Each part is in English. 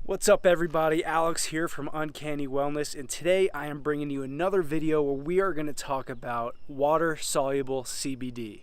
What's up everybody, Alex here from Uncanny Wellness, and today I am bringing you another video where we are going to talk about water-soluble CBD.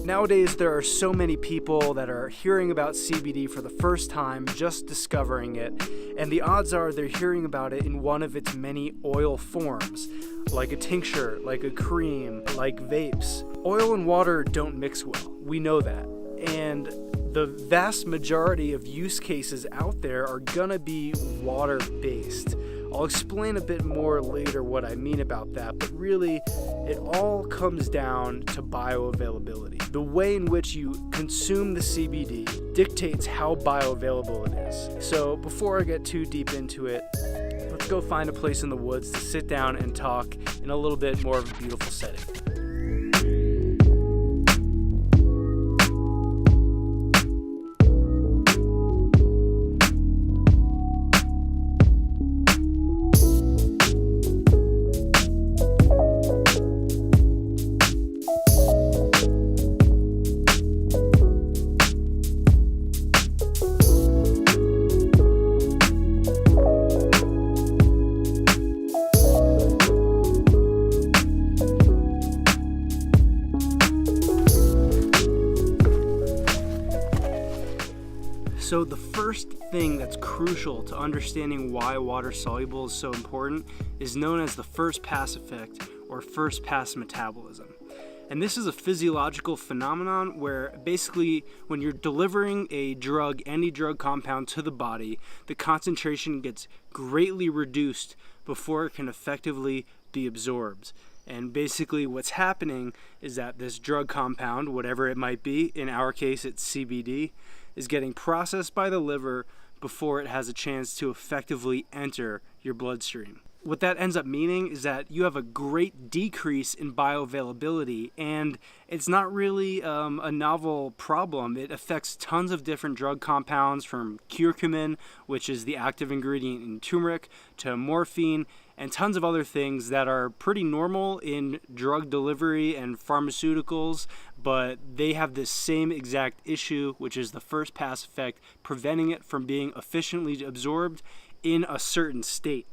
Nowadays there are so many people that are hearing about CBD for the first time, just discovering it, and the odds are they're hearing about it in one of its many oil forms, like a tincture, like a cream, like vapes. Oil and water don't mix well, we know that, and the vast majority of use cases out there are gonna be water-based. I'll explain a bit more later what I mean about that, but really it all comes down to bioavailability. The way in which you consume the CBD dictates how bioavailable it is. So before I get too deep into it, let's go find a place in the woods to sit down and talk in a little bit more of a beautiful setting. So the first thing that's crucial to understanding why water soluble is so important is known as the first pass effect or first pass metabolism. And this is a physiological phenomenon where basically when you're delivering a drug, any drug compound to the body, the concentration gets greatly reduced before it can effectively be absorbed. And basically what's happening is that this drug compound, whatever it might be, in our case it's CBD, is getting processed by the liver before it has a chance to effectively enter your bloodstream. What that ends up meaning is that you have a great decrease in bioavailability, and it's not really a novel problem. It affects tons of different drug compounds, from curcumin, which is the active ingredient in turmeric, to morphine, and tons of other things that are pretty normal in drug delivery and pharmaceuticals, but they have this same exact issue, which is the first pass effect, preventing it from being efficiently absorbed in a certain state.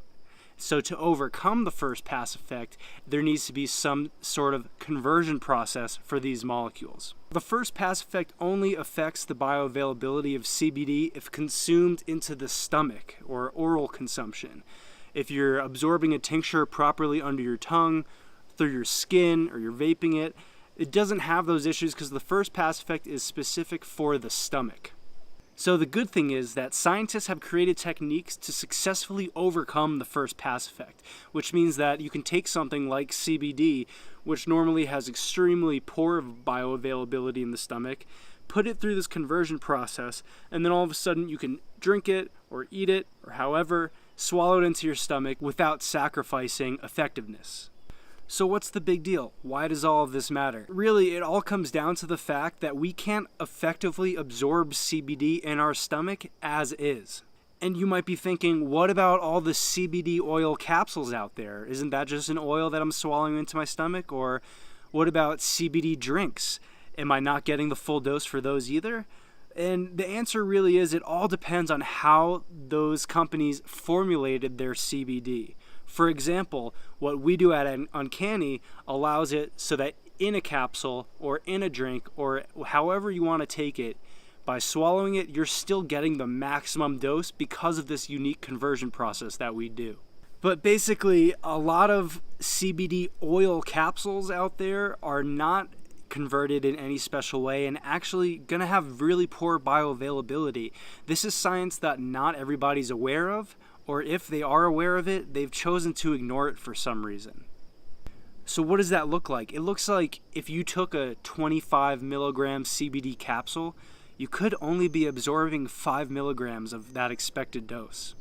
So to overcome the first pass effect, there needs to be some sort of conversion process for these molecules. The first pass effect only affects the bioavailability of CBD if consumed into the stomach or oral consumption. If you're absorbing a tincture properly under your tongue, through your skin, or you're vaping it, it doesn't have those issues because the first pass effect is specific for the stomach. So the good thing is that scientists have created techniques to successfully overcome the first pass effect, which means that you can take something like CBD, which normally has extremely poor bioavailability in the stomach, put it through this conversion process, and then all of a sudden you can drink it or eat it or however, swallow it into your stomach without sacrificing effectiveness. So what's the big deal? Why does all of this matter? Really, it all comes down to the fact that we can't effectively absorb CBD in our stomach as is. And you might be thinking, what about all the CBD oil capsules out there? Isn't that just an oil that I'm swallowing into my stomach? Or what about CBD drinks? Am I not getting the full dose for those either? And the answer really is it all depends on how those companies formulated their CBD. For example, what we do at Uncanny allows it so that in a capsule or in a drink or however you want to take it, by swallowing it, you're still getting the maximum dose because of this unique conversion process that we do. But basically, a lot of CBD oil capsules out there are not converted in any special way and actually gonna have really poor bioavailability. This is science that not everybody's aware of, or if they are aware of it, they've chosen to ignore it for some reason. So what does that look like? It looks like if you took a 25 milligram CBD capsule, you could only be absorbing 5 milligrams of that expected dose.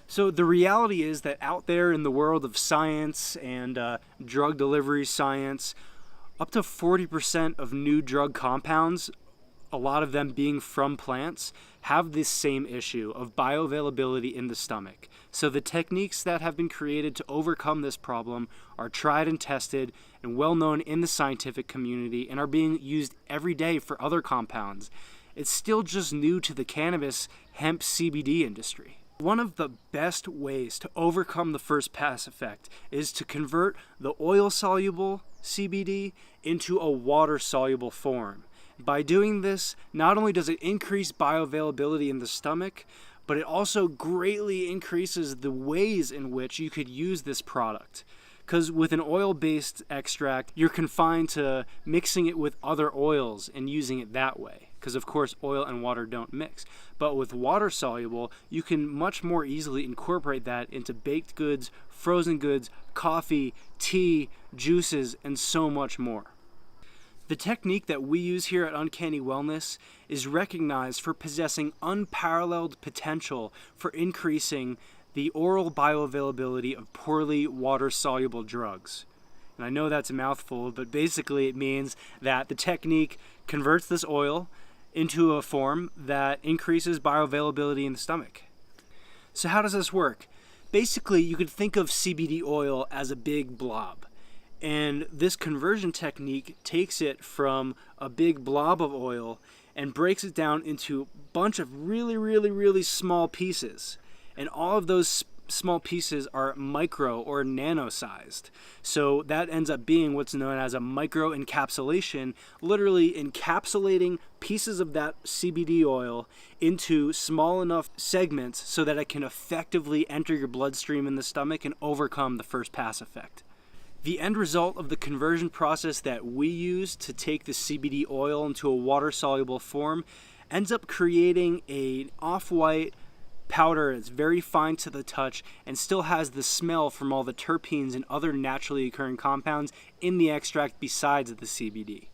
So the reality is that out there in the world of science and drug delivery science, up to 40% of new drug compounds, a lot of them being from plants, have this same issue of bioavailability in the stomach. So the techniques that have been created to overcome this problem are tried and tested and well known in the scientific community and are being used every day for other compounds. it's still just new to the cannabis hemp CBD industry. One of the best ways to overcome the first pass effect is to convert the oil-soluble CBD into a water-soluble form. By doing this, not only does it increase bioavailability in the stomach, but it also greatly increases the ways in which you could use this product. Because with an oil-based extract, you're confined to mixing it with other oils and using it that way. Because of course, oil and water don't mix. But with water-soluble, you can much more easily incorporate that into baked goods, frozen goods, coffee, tea, juices, and so much more. The technique that we use here at Uncanny Wellness is recognized for possessing unparalleled potential for increasing the oral bioavailability of poorly water-soluble drugs. And I know that's a mouthful, but basically it means that the technique converts this oil into a form that increases bioavailability in the stomach. So how does this work? Basically, you could think of CBD oil as a big blob. And this conversion technique takes it from a big blob of oil and breaks it down into a bunch of really small pieces. And all of those small pieces are micro or nano-sized. So that ends up being what's known as a micro-encapsulation, literally encapsulating pieces of that CBD oil into small enough segments so that it can effectively enter your bloodstream in the stomach and overcome the first pass effect. The end result of the conversion process that we use to take the CBD oil into a water-soluble form ends up creating an off-white powder that's very fine to the touch and still has the smell from all the terpenes and other naturally occurring compounds in the extract besides the CBD.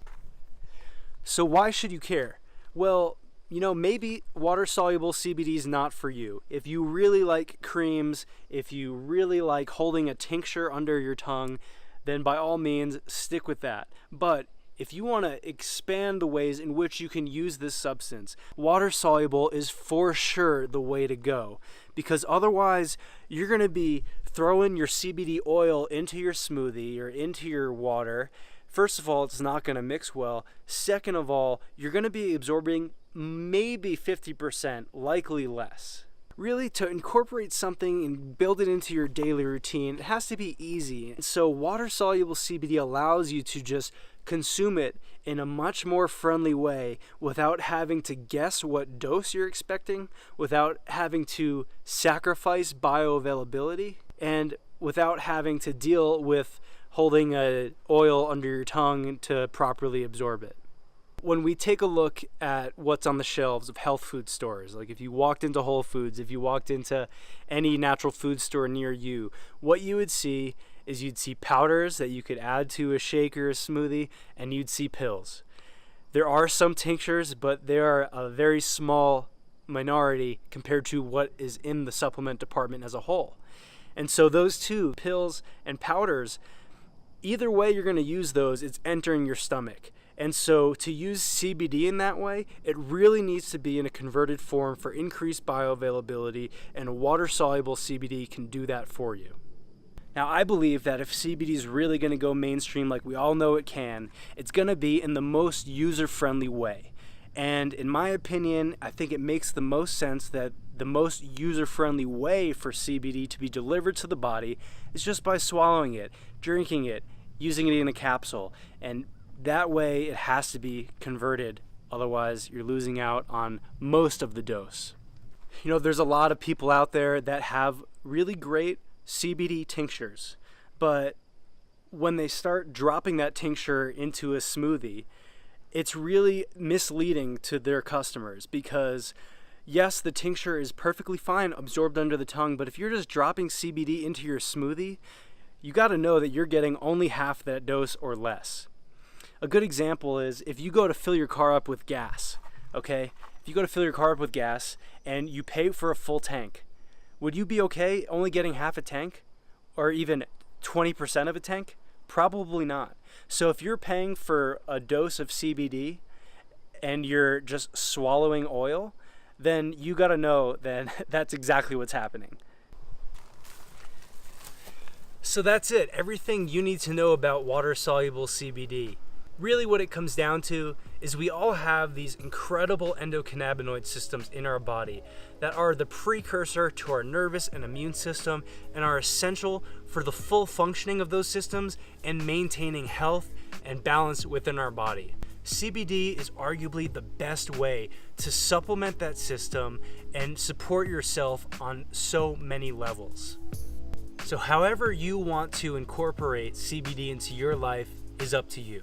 So why should you care? Well, maybe water-soluble CBD is not for you. If you really like creams, if you really like holding a tincture under your tongue, then by all means, stick with that. But if you want to expand the ways in which you can use this substance, water-soluble is for sure the way to go. Because otherwise, you're going to be throwing your CBD oil into your smoothie or into your water. First of all, it's not going to mix well. Second of all, you're going to be absorbing maybe 50%, likely less. Really, to incorporate something and build it into your daily routine, it has to be easy. So water-soluble CBD allows you to just consume it in a much more friendly way without having to guess what dose you're expecting, without having to sacrifice bioavailability, and without having to deal with holding an oil under your tongue to properly absorb it. When we take a look at what's on the shelves of health food stores, like if you walked into Whole Foods, if you walked into any natural food store near you, what you would see is you'd see powders that you could add to a shake or a smoothie, and you'd see pills. There are some tinctures, but they are a very small minority compared to what is in the supplement department as a whole. And so those two, pills and powders, either way you're going to use those, it's entering your stomach. And so to use CBD in that way, it really needs to be in a converted form for increased bioavailability, and water-soluble CBD can do that for you. Now, I believe that if CBD is really going to go mainstream like we all know it can, it's going to be in the most user-friendly way. And in my opinion, I think it makes the most sense that the most user-friendly way for CBD to be delivered to the body is just by swallowing it, drinking it, using it in a capsule, and that way it has to be converted. Otherwise, you're losing out on most of the dose. There's a lot of people out there that have really great CBD tinctures, but when they start dropping that tincture into a smoothie, it's really misleading to their customers because yes, the tincture is perfectly fine absorbed under the tongue, but if you're just dropping CBD into your smoothie, you got to know that you're getting only half that dose or less. A good example is if you go to fill your car up with gas, okay? If you go to fill your car up with gas and you pay for a full tank, would you be okay only getting half a tank or even 20% of a tank? Probably not. So if you're paying for a dose of CBD and you're just swallowing oil, then you got to know that that's exactly what's happening. So that's it. Everything you need to know about water-soluble CBD. Really what it comes down to is we all have these incredible endocannabinoid systems in our body that are the precursor to our nervous and immune system and are essential for the full functioning of those systems and maintaining health and balance within our body. CBD is arguably the best way to supplement that system and support yourself on so many levels. So however you want to incorporate CBD into your life is up to you.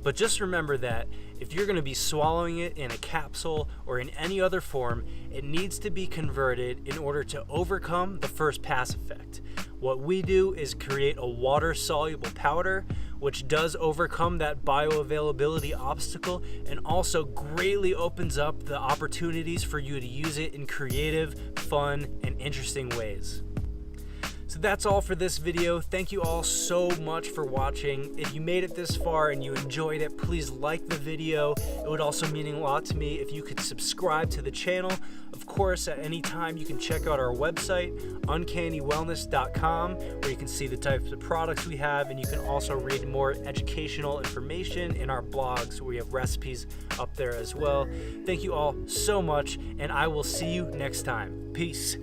But just remember that if you're going to be swallowing it in a capsule or in any other form, it needs to be converted in order to overcome the first pass effect. What we do is create a water-soluble powder, which does overcome that bioavailability obstacle and also greatly opens up the opportunities for you to use it in creative, fun, and interesting ways. So that's all for this video. Thank you all so much for watching. If you made it this far and you enjoyed it, please like the video. It would also mean a lot to me if you could subscribe to the channel. Of course, at any time you can check out our website, uncannywellness.com, where you can see the types of products we have, and you can also read more educational information in our blogs where we have recipes up there as well. Thank you all so much, and I will see you next time. Peace.